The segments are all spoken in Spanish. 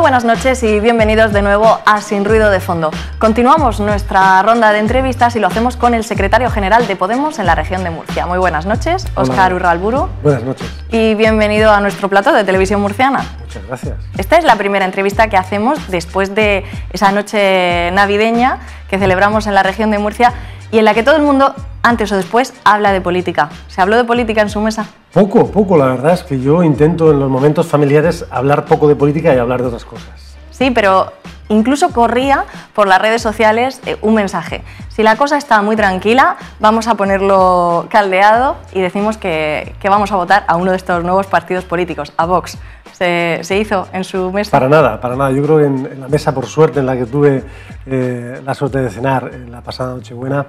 buenas noches y bienvenidos de nuevo a Sin Ruido de Fondo. Continuamos nuestra ronda de entrevistas y lo hacemos con el secretario general de Podemos en la región de Murcia. Muy buenas noches, Óscar Urralburu. Buenas noches. Y bienvenido a nuestro plató de Televisión Murciana. Muchas gracias. Esta es la primera entrevista que hacemos después de esa noche navideña que celebramos en la región de Murcia y en la que todo el mundo, antes o después, habla de política. ¿Se habló de política en su mesa? Poco, la verdad es que yo intento en los momentos familiares hablar poco de política y hablar de otras cosas. Sí, pero incluso corría por las redes sociales un mensaje. Si la cosa está muy tranquila, vamos a ponerlo caldeado y decimos que vamos a votar a uno de estos nuevos partidos políticos, a Vox. ¿Se hizo en su mesa? Para nada. Yo creo que en la mesa, por suerte, en la que tuve la suerte de cenar en la pasada Nochebuena,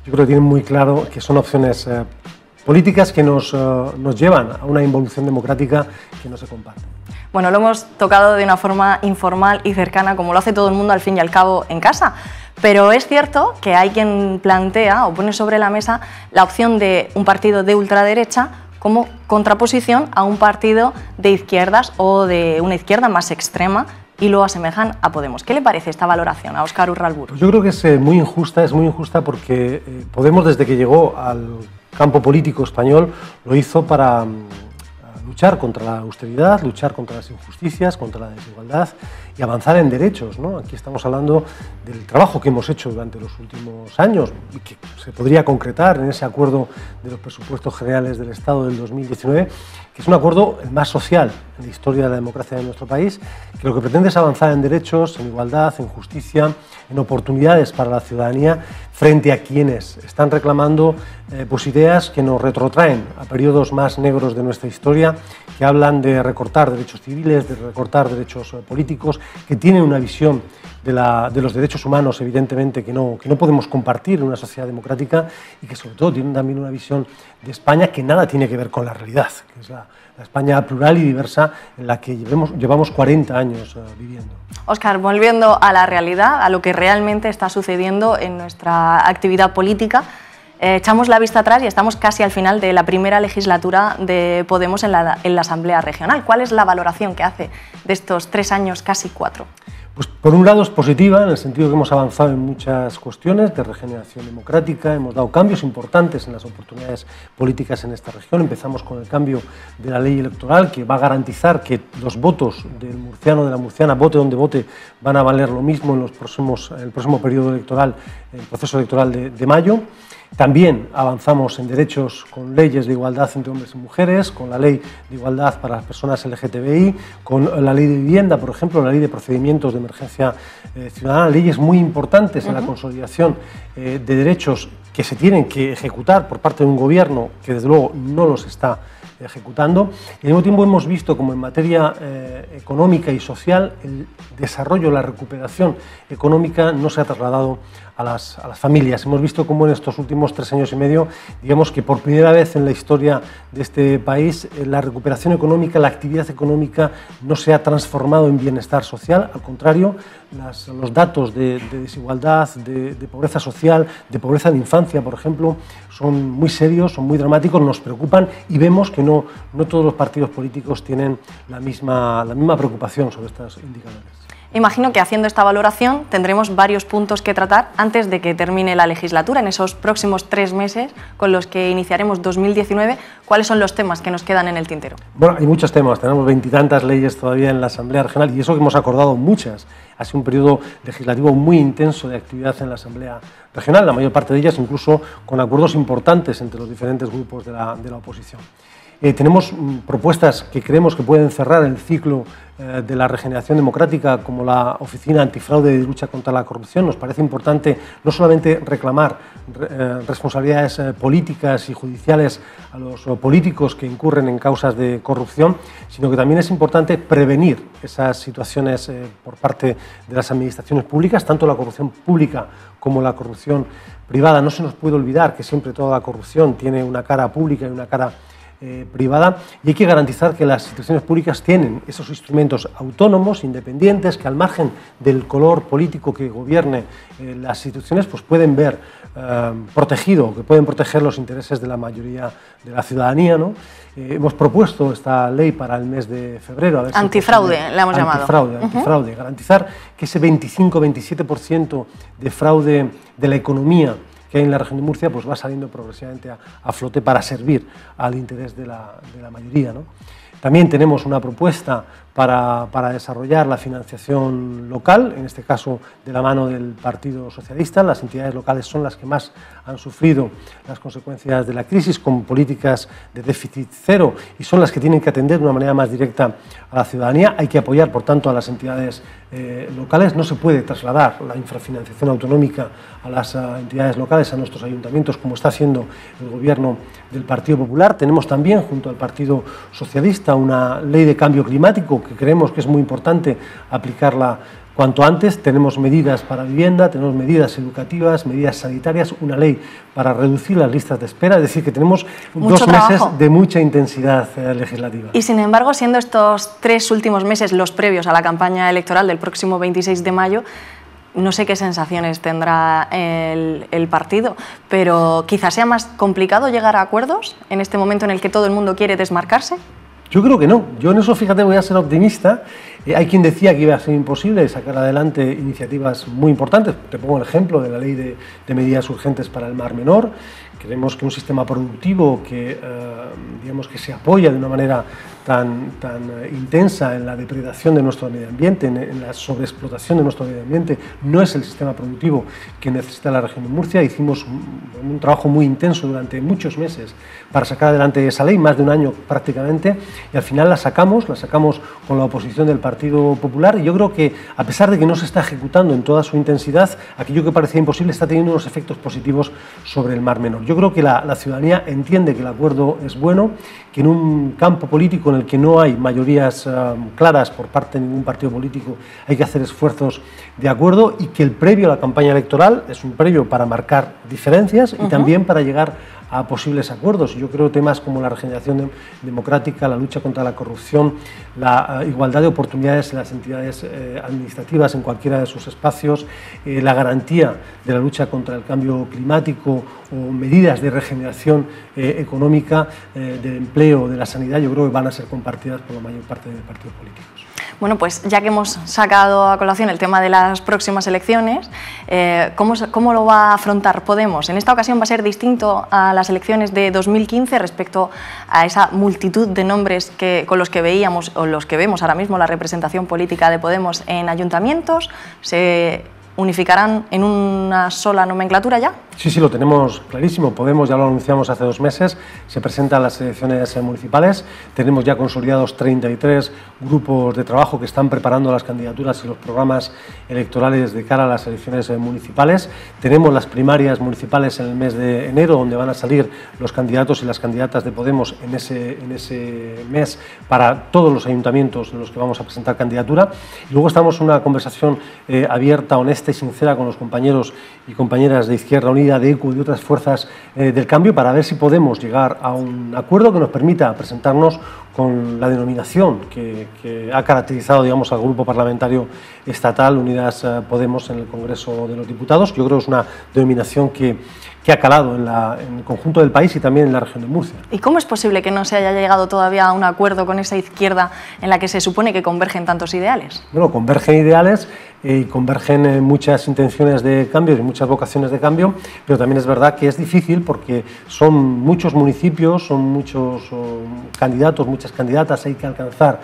yo creo que tienen muy claro que son opciones políticas que nos llevan a una involución democrática que no se comparte. Bueno, lo hemos tocado de una forma informal y cercana, como lo hace todo el mundo al fin y al cabo en casa. Pero es cierto que hay quien plantea o pone sobre la mesa la opción de un partido de ultraderecha como contraposición a un partido de izquierdas o de una izquierda más extrema y lo asemejan a Podemos. ¿Qué le parece esta valoración a Óscar Urralburu? Pues yo creo que es muy injusta porque Podemos, desde que llegó al campo político español, lo hizo para luchar contra la austeridad, luchar contra las injusticias, contra la desigualdad y avanzar en derechos, ¿no? Aquí estamos hablando del trabajo que hemos hecho durante los últimos años y que se podría concretar en ese acuerdo de los presupuestos generales del Estado del 2019, que es un acuerdo el más social en la historia de la democracia de nuestro país, que lo que pretende es avanzar en derechos, en igualdad, en justicia, en oportunidades para la ciudadanía frente a quienes están reclamando pues ideas que nos retrotraen a periodos más negros de nuestra historia, que hablan de recortar derechos civiles, de recortar derechos políticos, que tienen una visión de los derechos humanos, evidentemente, que no podemos compartir en una sociedad democrática y que sobre todo tienen también una visión de España que nada tiene que ver con la realidad, que es la España plural y diversa en la que llevamos 40 años viviendo. Óscar, volviendo a la realidad, a lo que realmente está sucediendo en nuestra actividad política, echamos la vista atrás y estamos casi al final de la primera legislatura de Podemos en la Asamblea Regional. ¿Cuál es la valoración que hace de estos 3 años, casi 4? Pues por un lado es positiva, en el sentido que hemos avanzado en muchas cuestiones de regeneración democrática, hemos dado cambios importantes en las oportunidades políticas en esta región. Empezamos con el cambio de la ley electoral, que va a garantizar que los votos del murciano, de la murciana, vote donde vote, van a valer lo mismo en el próximo periodo electoral, el proceso electoral de mayo. También avanzamos en derechos con leyes de igualdad entre hombres y mujeres, con la ley de igualdad para las personas LGTBI, con la ley de vivienda, por ejemplo, la ley de procedimientos de emergencia ciudadana, leyes muy importantes en la consolidación de derechos que se tienen que ejecutar por parte de un gobierno que desde luego no los está ejecutando. Y al mismo tiempo hemos visto como en materia económica y social el desarrollo, la recuperación económica no se ha trasladado a las familias. Hemos visto cómo en estos últimos 3 años y medio, digamos que por primera vez en la historia de este país, la recuperación económica, la actividad económica no se ha transformado en bienestar social, al contrario, los datos de desigualdad, de pobreza social, de pobreza en infancia, por ejemplo, son muy serios, son muy dramáticos, nos preocupan y vemos que no todos los partidos políticos tienen la misma preocupación sobre estos indicadores. Imagino que haciendo esta valoración tendremos varios puntos que tratar antes de que termine la legislatura, en esos próximos 3 meses con los que iniciaremos 2019. ¿Cuáles son los temas que nos quedan en el tintero? Bueno, hay muchos temas, tenemos 20 y tantas leyes todavía en la Asamblea Regional y eso que hemos acordado muchas. Ha sido un periodo legislativo muy intenso de actividad en la Asamblea Regional, la mayor parte de ellas incluso con acuerdos importantes entre los diferentes grupos de la oposición. Tenemos propuestas que creemos que pueden cerrar el ciclo de la regeneración democrática, como la Oficina Antifraude y Lucha contra la Corrupción. Nos parece importante no solamente reclamar responsabilidades políticas y judiciales a los políticos que incurren en causas de corrupción, sino que también es importante prevenir esas situaciones por parte de las administraciones públicas, tanto la corrupción pública como la corrupción privada. No se nos puede olvidar que siempre toda la corrupción tiene una cara pública y una cara privada, y hay que garantizar que las instituciones públicas tienen esos instrumentos autónomos, independientes, que al margen del color político que gobierne las instituciones, pues pueden ver protegido, que pueden proteger los intereses de la mayoría de la ciudadanía, ¿no? Hemos propuesto esta ley para el mes de febrero. A ver antifraude, la hemos llamado. Antifraude. Garantizar que ese 25-27% de fraude de la economía que hay en la región de Murcia pues va saliendo progresivamente a flote para servir al interés de la mayoría, ¿no? También tenemos una propuesta para desarrollar la financiación local, en este caso de la mano del Partido Socialista. Las entidades locales son las que más han sufrido las consecuencias de la crisis, con políticas de déficit cero, y son las que tienen que atender de una manera más directa a la ciudadanía. Hay que apoyar, por tanto, a las entidades locales. No se puede trasladar la infrafinanciación autonómica a las entidades locales, a nuestros ayuntamientos, como está haciendo el Gobierno del Partido Popular. Tenemos también, junto al Partido Socialista, una ley de cambio climático que creemos que es muy importante aplicarla cuanto antes. Tenemos medidas para vivienda, tenemos medidas educativas, medidas sanitarias, una ley para reducir las listas de espera, es decir, que tenemos mucho 2 meses de mucha intensidad legislativa. Y sin embargo, siendo estos 3 últimos meses los previos a la campaña electoral del próximo 26 de mayo, no sé qué sensaciones tendrá el partido, pero quizás sea más complicado llegar a acuerdos en este momento en el que todo el mundo quiere desmarcarse. Yo creo que no. Yo en eso, fíjate, voy a ser optimista. Hay quien decía que iba a ser imposible sacar adelante iniciativas muy importantes. Te pongo el ejemplo de la ley de medidas urgentes para el Mar Menor. Creemos que un sistema productivo que, digamos, que se apoya de una manera tan intensa en la depredación de nuestro medio ambiente, en la sobreexplotación de nuestro medio ambiente, no es el sistema productivo que necesita la región de Murcia. Hicimos un trabajo muy intenso durante muchos meses para sacar adelante esa ley, más de un año prácticamente, y al final la sacamos con la oposición del Partido Popular, y yo creo que, a pesar de que no se está ejecutando en toda su intensidad, aquello que parecía imposible está teniendo unos efectos positivos sobre el Mar Menor. Yo creo que la ciudadanía entiende que el acuerdo es bueno, que en un campo político en el que no hay mayorías claras por parte de ningún partido político hay que hacer esfuerzos de acuerdo, y que el previo a la campaña electoral es un previo para marcar diferencias y también para llegar a posibles acuerdos. Yo creo que temas como la regeneración democrática, la lucha contra la corrupción, la igualdad de oportunidades en las entidades administrativas en cualquiera de sus espacios, la garantía de la lucha contra el cambio climático o medidas de regeneración económica, del empleo, de la sanidad, yo creo que van a ser compartidas por la mayor parte de los partidos políticos. Bueno, pues ya que hemos sacado a colación el tema de las próximas elecciones, ¿cómo lo va a afrontar Podemos? En esta ocasión va a ser distinto a las elecciones de 2015 respecto a esa multitud de nombres con los que veíamos o los que vemos ahora mismo la representación política de Podemos en ayuntamientos. ¿Se unificarán en una sola nomenclatura ya? Sí, lo tenemos clarísimo. Podemos, ya lo anunciamos hace 2 meses, se presentan las elecciones municipales. Tenemos ya consolidados 33 grupos de trabajo que están preparando las candidaturas y los programas electorales de cara a las elecciones municipales. Tenemos las primarias municipales en el mes de enero, donde van a salir los candidatos y las candidatas de Podemos en ese mes para todos los ayuntamientos en los que vamos a presentar candidatura. Y luego estamos en una conversación abierta, honesta y sincera con los compañeros y compañeras de Izquierda Unida, de ECU y de otras fuerzas del cambio, para ver si podemos llegar a un acuerdo que nos permita presentarnos con la denominación que ha caracterizado, digamos, al grupo parlamentario estatal Unidas Podemos en el Congreso de los Diputados. Yo creo que es una denominación que ha calado en el conjunto del país y también en la región de Murcia. ¿Y cómo es posible que no se haya llegado todavía a un acuerdo con esa izquierda en la que se supone que convergen tantos ideales? Bueno, convergen ideales y convergen muchas intenciones de cambio y muchas vocaciones de cambio, pero también es verdad que es difícil porque son muchos municipios, son muchos candidatos, muchas candidatas, hay que alcanzar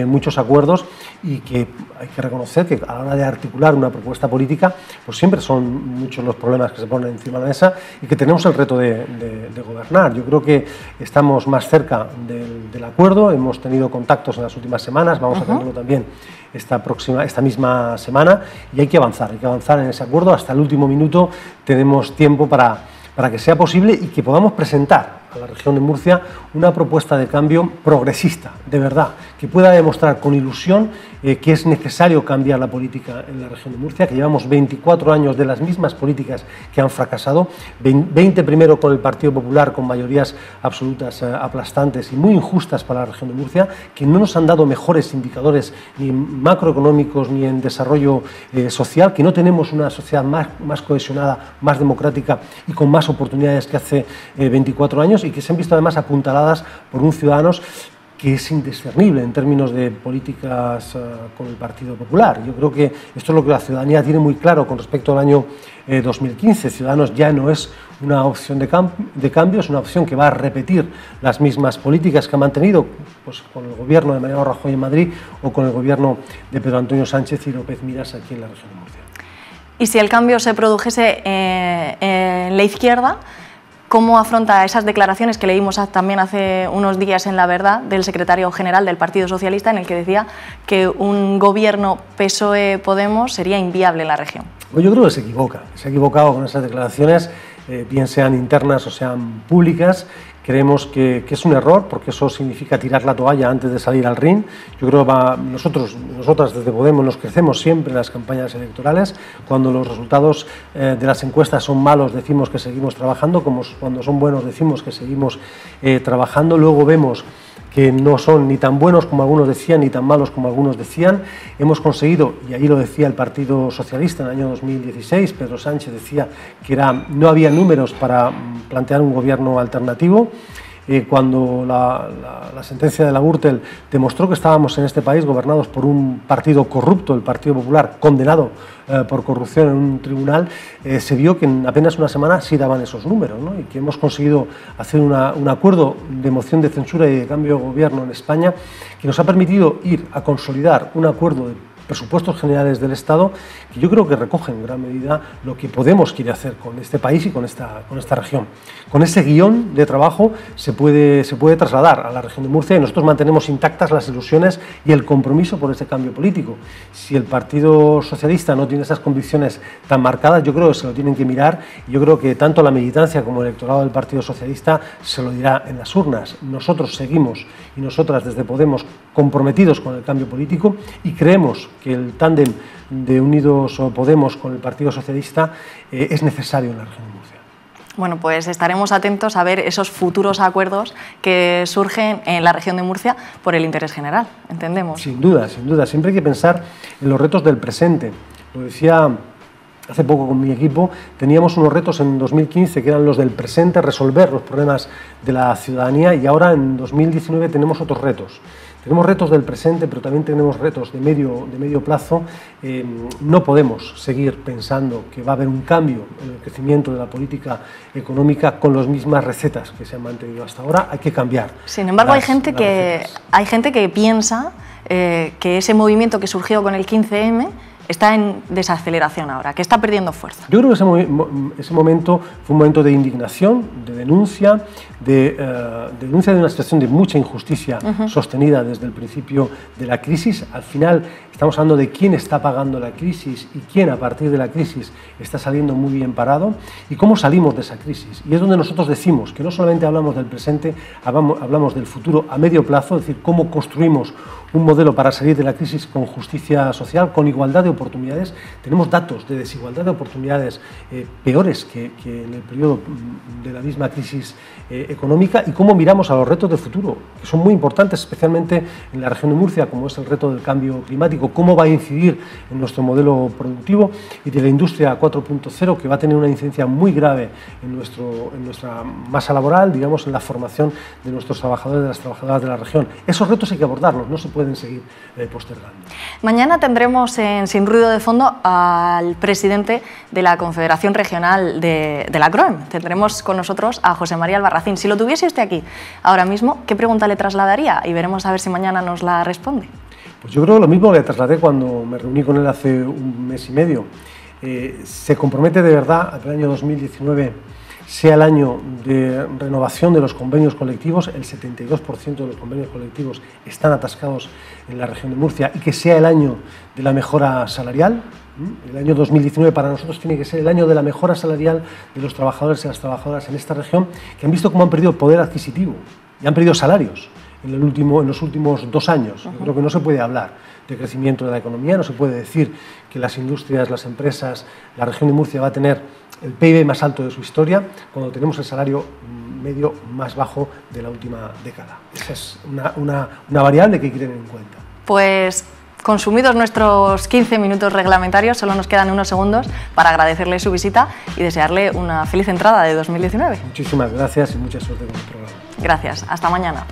muchos acuerdos, y que hay que reconocer que a la hora de articular una propuesta política, pues siempre son muchos los problemas que se ponen encima de la mesa y que tenemos el reto de gobernar. Yo creo que estamos más cerca del acuerdo, hemos tenido contactos en las últimas semanas, vamos a tenerlo también esta misma semana, y hay que avanzar en ese acuerdo. Hasta el último minuto tenemos tiempo para que sea posible y que podamos presentar a la región de Murcia una propuesta de cambio progresista, de verdad, que pueda demostrar con ilusión que es necesario cambiar la política en la región de Murcia, que llevamos 24 años de las mismas políticas que han fracasado, 20 primero con el Partido Popular, con mayorías absolutas aplastantes y muy injustas para la región de Murcia, que no nos han dado mejores indicadores ni macroeconómicos ni en desarrollo social, que no tenemos una sociedad más cohesionada, más democrática y con más oportunidades que hace 24 años, y que se han visto además apuntaladas por un Ciudadanos que es indiscernible en términos de políticas con el Partido Popular. Yo creo que esto es lo que la ciudadanía tiene muy claro con respecto al año 2015. Ciudadanos ya no es una opción de cambio, es una opción que va a repetir las mismas políticas que ha mantenido pues, con el gobierno de Mariano Rajoy en Madrid o con el gobierno de Pedro Antonio Sánchez y López Miras aquí en la región de Murcia. Y si el cambio se produjese en la izquierda, ¿cómo afronta esas declaraciones que leímos también hace unos días en La Verdad del secretario general del Partido Socialista, en el que decía que un gobierno PSOE-Podemos sería inviable en la región? Pues yo creo que se ha equivocado con esas declaraciones, bien sean internas o sean públicas. Creemos que es un error, porque eso significa tirar la toalla antes de salir al ring. Yo creo que nosotras desde Podemos nos crecemos siempre en las campañas electorales. Cuando los resultados de las encuestas son malos, decimos que seguimos trabajando, como cuando son buenos decimos que seguimos trabajando. Luego vemos que no son ni tan buenos como algunos decían, ni tan malos como algunos decían. Hemos conseguido, y ahí lo decía el Partido Socialista en el año 2016, Pedro Sánchez decía que no había números para plantear un gobierno alternativo. Cuando la sentencia de la Gürtel demostró que estábamos en este país gobernados por un partido corrupto, el Partido Popular, condenado por corrupción en un tribunal, se vio que en apenas una semana sí daban esos números, ¿no? Y que hemos conseguido hacer un acuerdo de moción de censura y de cambio de gobierno en España que nos ha permitido ir a consolidar un acuerdo de presupuestos generales del Estado, que yo creo que recogen en gran medida lo que Podemos quiere hacer con este país y con esta región. Con ese guión de trabajo se puede trasladar a la región de Murcia, y nosotros mantenemos intactas las ilusiones y el compromiso por ese cambio político. Si el Partido Socialista no tiene esas convicciones tan marcadas, yo creo que se lo tienen que mirar, y yo creo que tanto la militancia como el electorado del Partido Socialista se lo dirá en las urnas. Nosotros seguimos, y nosotras desde Podemos, comprometidos con el cambio político, y creemos que el tándem de Unidos Podemos con el Partido Socialista es necesario en la región de Murcia. Bueno, pues estaremos atentos a ver esos futuros acuerdos que surgen en la región de Murcia por el interés general, entendemos. Sin duda, sin duda. Siempre hay que pensar en los retos del presente. Lo decía hace poco con mi equipo, teníamos unos retos en 2015 que eran los del presente, resolver los problemas de la ciudadanía, y ahora en 2019 tenemos otros retos. Tenemos retos del presente, pero también tenemos retos de medio plazo. No podemos seguir pensando que va a haber un cambio en el crecimiento de la política económica con las mismas recetas que se han mantenido hasta ahora. Hay que cambiar. Sin embargo, hay gente que piensa que ese movimiento que surgió con el 15M está en desaceleración ahora, que está perdiendo fuerza. Yo creo que ese momento fue un momento de indignación, de denuncia de una situación de mucha injusticia sostenida desde el principio de la crisis. Al final estamos hablando de quién está pagando la crisis y quién a partir de la crisis está saliendo muy bien parado, y cómo salimos de esa crisis. Y es donde nosotros decimos que no solamente hablamos del presente, hablamos del futuro a medio plazo, es decir, cómo construimos un modelo para salir de la crisis con justicia social, con igualdad de oportunidades. Tenemos datos de desigualdad de oportunidades peores que en el periodo de la misma crisis económica, y cómo miramos a los retos de futuro, que son muy importantes, especialmente en la región de Murcia, como es el reto del cambio climático, cómo va a incidir en nuestro modelo productivo, y de la industria 4.0, que va a tener una incidencia muy grave en nuestra masa laboral, digamos, en la formación de nuestros trabajadores y de las trabajadoras de la región. Esos retos hay que abordarlos, no se pueden seguir postergando. Mañana tendremos en Sin Ruido de Fondo al presidente de la Confederación Regional de la CROEM. Tendremos con nosotros a José María Albarracín. Si lo tuviese usted aquí ahora mismo, ¿qué pregunta le trasladaría? Y veremos a ver si mañana nos la responde. Pues yo creo que lo mismo le trasladé cuando me reuní con él hace un mes y medio. Se compromete de verdad a que el año 2019 sea el año de renovación de los convenios colectivos. El 72% de los convenios colectivos están atascados en la región de Murcia, y que sea el año de la mejora salarial. El año 2019 para nosotros tiene que ser el año de la mejora salarial de los trabajadores y las trabajadoras en esta región, que han visto cómo han perdido poder adquisitivo y han perdido salarios en los últimos 2 años. Yo creo que no se puede hablar de crecimiento de la economía, no se puede decir que las industrias, las empresas, la región de Murcia va a tener el PIB más alto de su historia cuando tenemos el salario medio más bajo de la última década. Esa es una variable que hay que tener en cuenta. Pues consumidos nuestros 15 minutos reglamentarios, solo nos quedan unos segundos para agradecerle su visita y desearle una feliz entrada de 2019. Muchísimas gracias y mucha suerte con el programa. Gracias, hasta mañana.